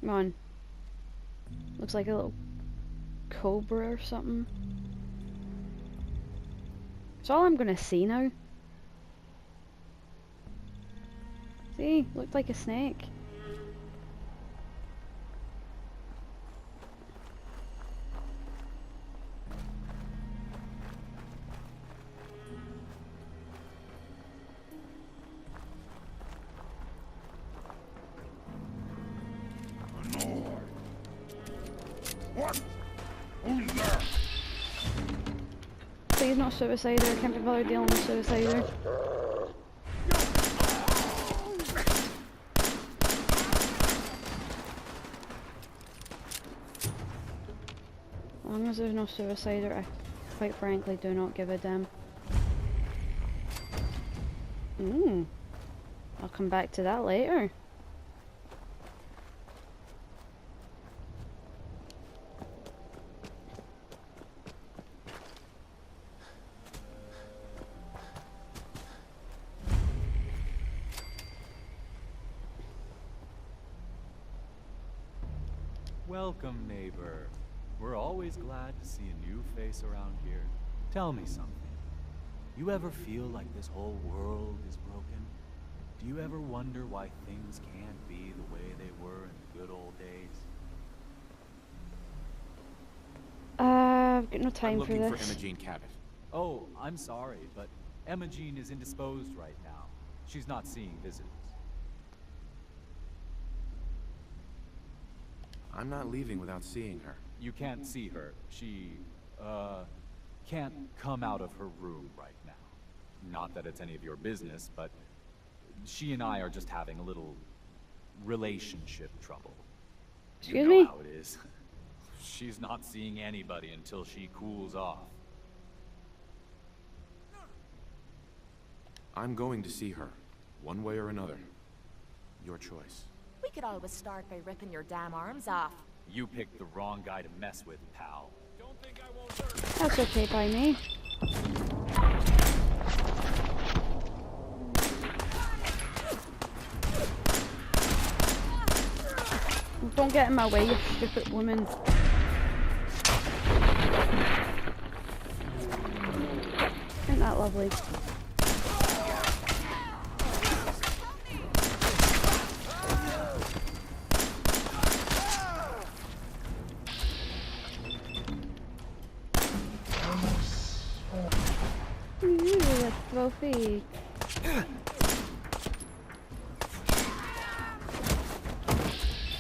Come on. Looks like a little cobra or something. That's all I'm gonna see now. See? Looked like a snake. What? Who's there? Please not suicider. Can't be bothered dealing with suicider. As long as there's no suicider, I quite frankly do not give a damn. I'll come back to that later. Welcome, neighbor. We're always glad to see a new face around here. Tell me something. You ever feel like this whole world is broken? Do you ever wonder why things can't be the way they were in the good old days? I've got no I'm time for looking this. for Imogene Cabot. Oh, I'm sorry, but Emogene is indisposed right now. She's not seeing visitors. I'm not leaving without seeing her. You can't see her. She, can't come out of her room right now. Not that it's any of your business, but she and I are just having a little relationship trouble. Excuse You know me? how it is. She's not seeing anybody until she cools off. I'm going to see her, one way or another. Your choice. We could always start by ripping your damn arms off. You picked the wrong guy to mess with, pal. Don't think I won't hurt. That's okay by me. Don't get in my way, you stupid woman. Isn't that lovely? Ooh, a trophy.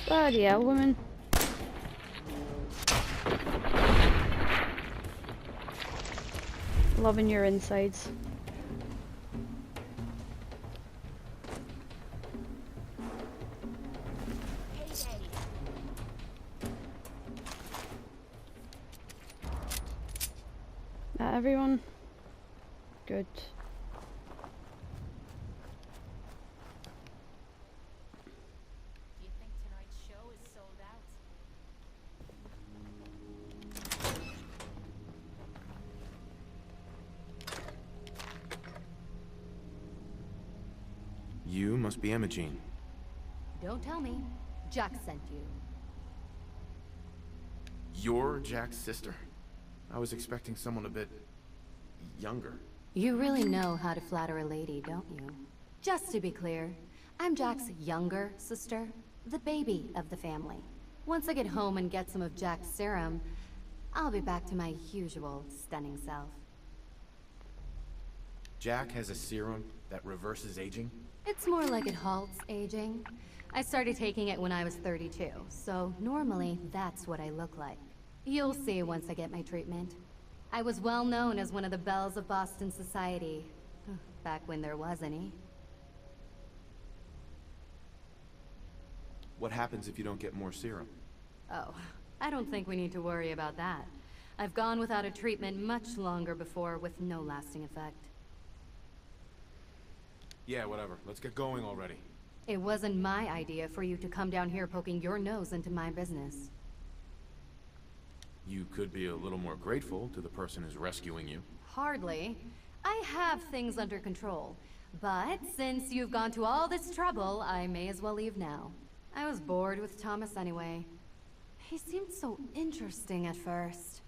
Bloody hell, woman. Loving your insides. Everyone? Good. Do you think tonight's show is sold out? You must be Imogene. Don't tell me. Jack sent you. You're Jack's sister? I was expecting someone a bit younger. You really know how to flatter a lady, don't you? Just to be clear, I'm Jack's younger sister, the baby of the family. Once I get home and get some of Jack's serum, I'll be back to my usual stunning self. Jack has a serum that reverses aging? It's more like it halts aging. I started taking it when I was 32, so normally that's what I look like. You'll see once I get my treatment. I was well known as one of the belles of Boston society, back when there was any. What happens if you don't get more serum? Oh, I don't think we need to worry about that. I've gone without a treatment much longer before with no lasting effect. Yeah, whatever. Let's get going already. It wasn't my idea for you to come down here poking your nose into my business. You could be a little more grateful to the person who's rescuing you. Hardly. I have things under control. But since you've gone to all this trouble, I may as well leave now. I was bored with Thomas anyway. He seemed so interesting at first.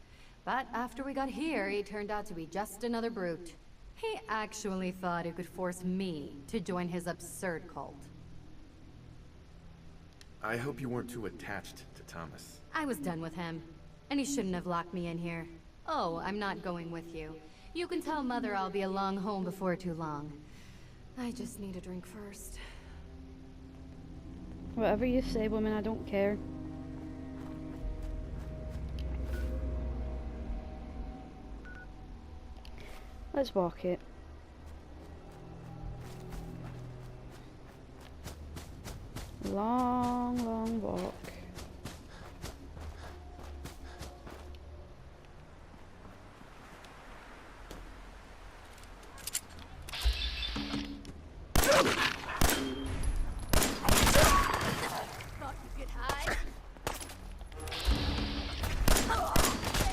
But after we got here, he turned out to be just another brute. He actually thought he could force me to join his absurd cult. I hope you weren't too attached to Thomas. I was done with him, and he shouldn't have locked me in here. Oh, I'm not going with you. You can tell Mother I'll be along home before too long. I just need a drink first. Whatever you say, woman, I don't care. Let's walk it. Long, long walk.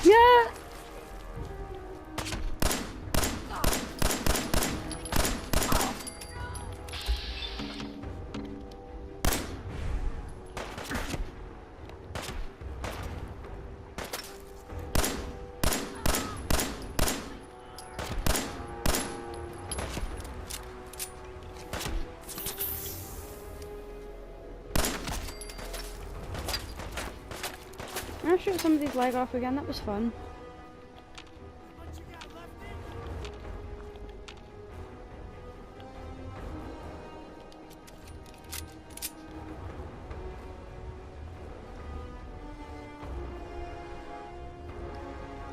Yeah! I shoot somebody's leg off again, that was fun.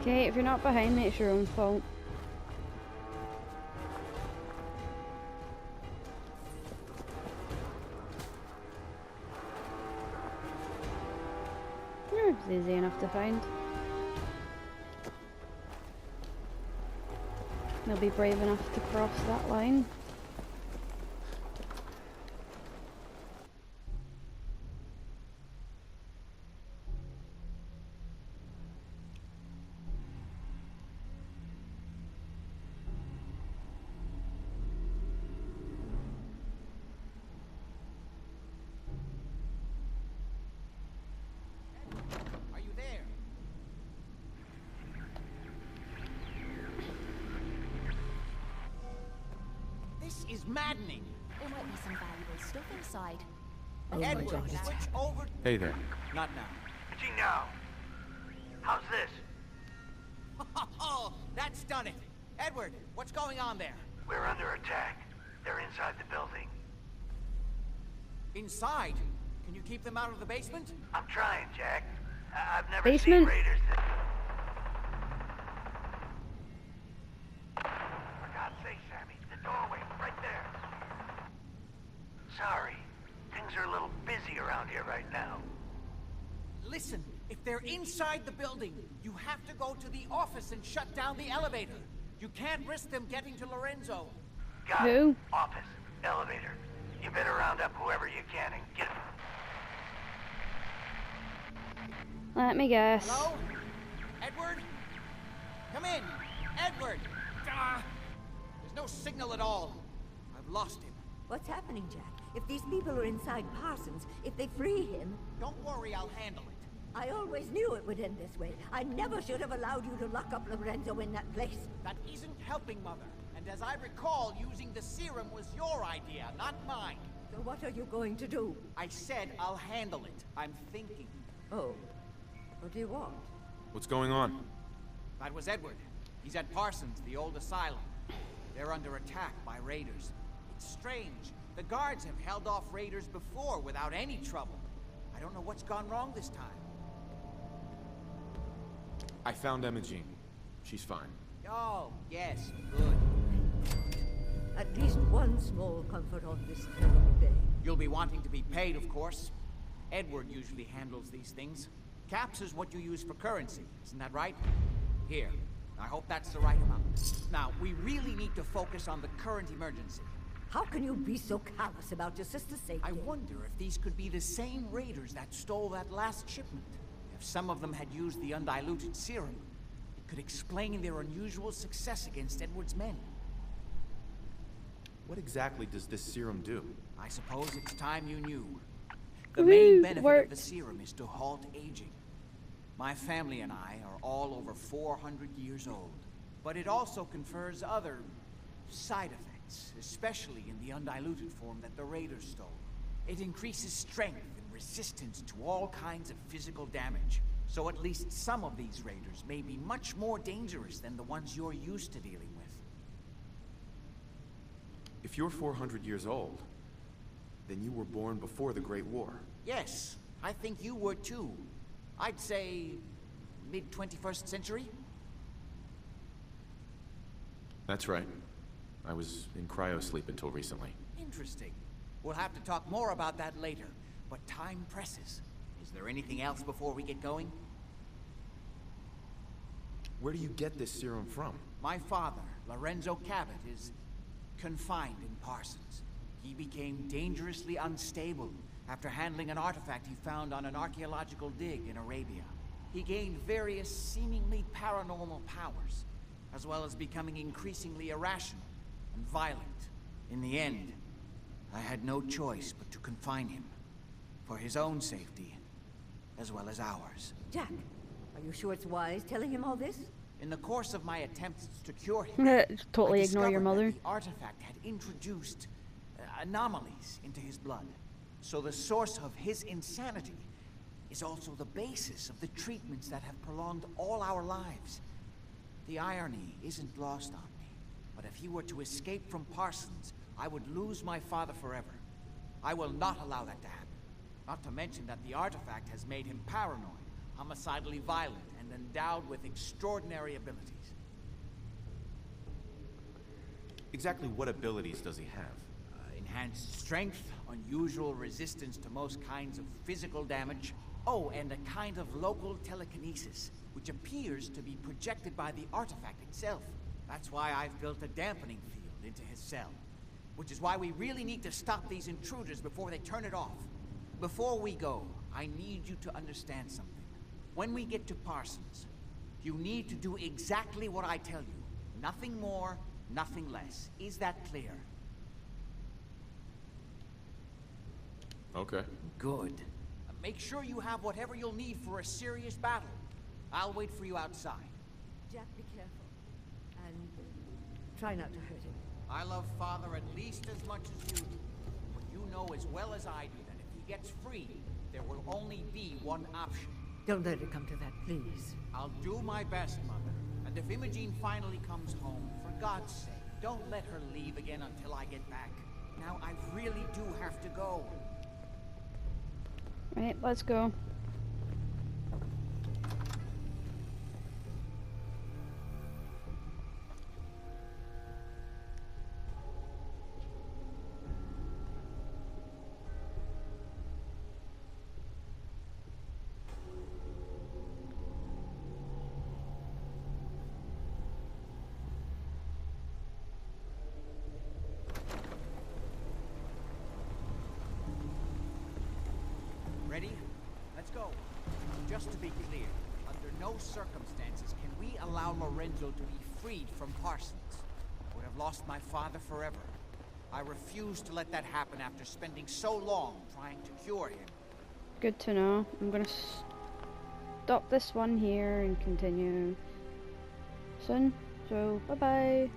Okay, if you're not behind me, it's your own fault. It's easy enough to find. They'll be brave enough to cross that line. Is maddening. There might be some valuable stuff inside. Oh Edward, my God. switch over. Hey there. Not now. Gee, now. How's this? Oh, that's done it. Edward, what's going on there? We're under attack. They're inside the building. Inside? Can you keep them out of the basement? I'm trying, Jack. I've never Basement? seen raiders that... For God's sake, Sammy, the doorway, right there. Sorry. Things are a little busy around here right now. Listen, if they're inside the building, you have to go to the office and shut down the elevator. You can't risk them getting to Lorenzo. Got Who? it. Office. Elevator. You better round up whoever you can and get... Let me guess. Hello? Edward? Come in. Edward! There's no signal at all. I've lost him. What's happening, Jack? If these people are inside Parsons, if they free him... Don't worry, I'll handle it. I always knew it would end this way. I never should have allowed you to lock up Lorenzo in that place. That isn't helping, Mother. And as I recall, using the serum was your idea, not mine. So what are you going to do? I said I'll handle it. I'm thinking. Oh. What do you want? What's going on? That was Edward. He's at Parsons, the old asylum. They're under attack by raiders. It's strange. The guards have held off raiders before without any trouble. I don't know what's gone wrong this time. I found Imogene. She's fine. Oh, yes, good. At least one small comfort on this terrible day. You'll be wanting to be paid, of course. Edward usually handles these things. Caps is what you use for currency, isn't that right? Here. I hope that's the right amount. Now, we really need to focus on the current emergency. How can you be so callous about your sister's safety? I wonder if these could be the same raiders that stole that last shipment. If some of them had used the undiluted serum, it could explain their unusual success against Edward's men. What exactly does this serum do? I suppose it's time you knew. The main Woohoo, benefit of worked. the serum is to halt aging. My family and I are all over 400 years old. But it also confers other side effects, especially in the undiluted form that the Raiders stole. It increases strength and resistance to all kinds of physical damage. So at least some of these Raiders may be much more dangerous than the ones you're used to dealing with. If you're 400 years old, then you were born before the Great War. Yes, I think you were too. I'd say mid-21st century? That's right. I was in cryosleep until recently. Interesting. We'll have to talk more about that later, but time presses. Is there anything else before we get going? Where do you get this serum from? My father, Lorenzo Cabot, is confined in Parsons. He became dangerously unstable after handling an artifact he found on an archaeological dig in Arabia. He gained various seemingly paranormal powers, as well as becoming increasingly irrational and violent. In the end, I had no choice but to confine him, for his own safety, as well as ours. Jack, are you sure it's wise telling him all this? In the course of my attempts to cure him, Totally I ignore your discovered mother. that the artifact had introduced anomalies into his blood. So the source of his insanity is also the basis of the treatments that have prolonged all our lives. The irony isn't lost on me, but if he were to escape from Parsons, I would lose my father forever. I will not allow that to happen. Not to mention that the artifact has made him paranoid, homicidally violent, and endowed with extraordinary abilities. Exactly what abilities does he have? Enhanced strength, unusual resistance to most kinds of physical damage. Oh, and a kind of local telekinesis, which appears to be projected by the artifact itself. That's why I've built a dampening field into his cell. Which is why we really need to stop these intruders before they turn it off. Before we go, I need you to understand something. When we get to Parsons, you need to do exactly what I tell you. Nothing more, nothing less. Is that clear? Okay. Good. Make sure you have whatever you'll need for a serious battle. I'll wait for you outside. Jack, be careful. And try not to hurt him. I love Father at least as much as you do. But you know as well as I do that if he gets free, there will only be one option. Don't let it come to that, please. I'll do my best, Mother. And if Imogene finally comes home, for God's sake, don't let her leave again until I get back. Now, I really do have to go. Right, let's go. Ready? Let's go. Just to be clear, under no circumstances can we allow Lorenzo to be freed from Parsons. I would have lost my father forever. I refuse to let that happen after spending so long trying to cure him. Good to know. I'm gonna stop this one here and continue soon. So, bye bye.